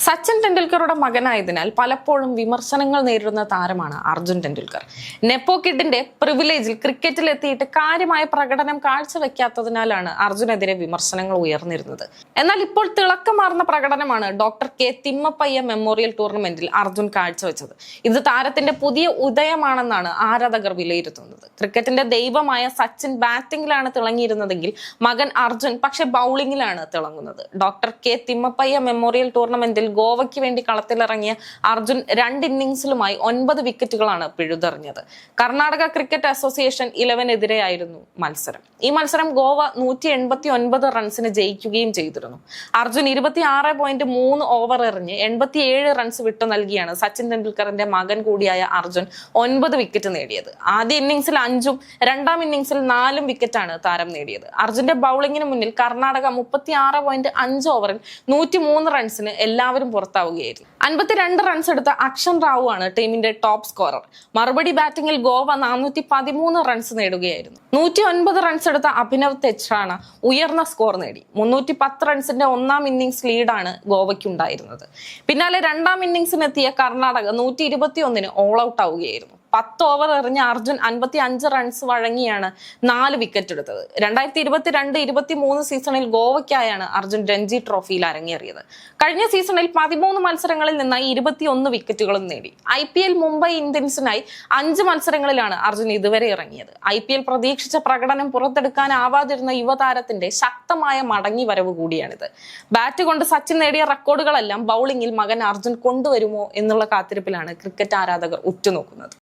സച്ചിൻ ടെണ്ടുൽക്കറുടെ മകനായതിനാൽ പലപ്പോഴും വിമർശനങ്ങൾ നേരിടുന്ന താരമാണ് അർജുൻ ടെണ്ടുൽക്കർ. നെപ്പോ കിഡിന്റെ പ്രിവിലേജിൽ ക്രിക്കറ്റിൽ എത്തിയിട്ട് കാര്യമായ പ്രകടനം കാഴ്ചവെക്കാത്തതിനാലാണ് അർജുനെതിരെ വിമർശനങ്ങൾ ഉയർന്നിരുന്നത്. എന്നാൽ ഇപ്പോൾ തിളക്കമാർന്ന പ്രകടനമാണ് ഡോക്ടർ കെ തിമ്മപ്പയ്യ മെമ്മോറിയൽ ടൂർണമെന്റിൽ അർജുൻ കാഴ്ചവെച്ചത്. ഇത് താരത്തിന്റെ പുതിയ ഉദയമാണെന്നാണ് ആരാധകർ വിലയിരുത്തുന്നത്. ക്രിക്കറ്റിന്റെ ദൈവമായ സച്ചിൻ ബാറ്റിംഗിലാണ് തിളങ്ങിയിരുന്നതെങ്കിൽ മകൻ അർജുൻ പക്ഷെ ബൗളിംഗിലാണ് തിളങ്ങുന്നത്. ഡോക്ടർ കെ തിമ്മപ്പയ്യ മെമ്മോറിയൽ ടൂർണമെന്റിൽ ഗോവയ്ക്ക് വേണ്ടി കളത്തിലിറങ്ങിയ അർജുൻ 2 ഇന്നിംഗ്സിലുമായി 9 വിക്കറ്റുകളാണ് പിഴുതെറിഞ്ഞത്. കർണാടക ക്രിക്കറ്റ് അസോസിയേഷൻ 11-എതിരെയായിരുന്നു മത്സരം. ഈ മത്സരം ഗോവ 189 റൺസിന് ജയിക്കുകയും ചെയ്തിരുന്നു. അർജുൻ 26.3 ഓവർ എറിഞ്ഞ് 87 റൺസ് വിട്ടു നൽകിയാണ് സച്ചിൻ ടെണ്ടുൽക്കറിന്റെ മകൻ കൂടിയായ അർജുൻ 9 വിക്കറ്റ് നേടിയത്. ആദ്യ ഇന്നിംഗ്സിൽ 5ഉം രണ്ടാം ഇന്നിംഗ്സിൽ 4ഉം വിക്കറ്റാണ് താരം നേടിയത്. അർജുന്റെ ബൗളിംഗിന് മുന്നിൽ കർണാടക 36.5 ഓവറിൽ 103 റൺസിന് എല്ലാവരും പുറത്താവുകയായിരുന്നു. 52 റൺസ് എടുത്ത അക്ഷൻ റാവു ആണ് ടീമിന്റെ ടോപ്പ് സ്കോറർ. മറുപടി ബാറ്റിംഗിൽ ഗോവ 413 റൺസ് നേടുകയായിരുന്നു. 109 റൺസ് എടുത്ത അഭിനവ് തെച്ച്റാണ ഉയർന്ന സ്കോർ നേടി. 310 റൺസിന്റെ ഒന്നാം ഇന്നിംഗ്സ് ലീഡാണ് ഗോവയ്ക്കുണ്ടായിരുന്നത്. പിന്നാലെ രണ്ടാം ഇന്നിംഗ്സിനെത്തിയ കർണാടക 121-ന് ഓൾ ഔട്ട് ആവുകയായിരുന്നു. 10 ഓവർ എറിഞ്ഞ അർജുൻ 55 റൺസ് വഴങ്ങിയാണ് 4 വിക്കറ്റ് എടുത്തത്. 2022-23 സീസണിൽ ഗോവയ്ക്കായാണ് അർജുൻ രഞ്ജി ട്രോഫിയിൽ അരങ്ങേറിയത്. കഴിഞ്ഞ സീസണിൽ 13 മത്സരങ്ങളിൽ നിന്നായി 21 വിക്കറ്റുകളും നേടി. IPL മുംബൈ ഇന്ത്യൻസിനായി 5 മത്സരങ്ങളിലാണ് അർജുൻ ഇതുവരെ ഇറങ്ങിയത്. IPL പ്രതീക്ഷിച്ച പ്രകടനം പുറത്തെടുക്കാനാവാതിരുന്ന യുവതാരത്തിന്റെ ശക്തമായ മടങ്ങി വരവ് കൂടിയാണിത്. ബാറ്റ് കൊണ്ട് സച്ചിൻ നേടിയ റെക്കോർഡുകളെല്ലാം ബൗളിംഗിൽ മകൻ അർജുൻ കൊണ്ടുവരുമോ എന്നുള്ള കാത്തിരിപ്പിലാണ് ക്രിക്കറ്റ് ആരാധകർ ഉറ്റുനോക്കുന്നത്.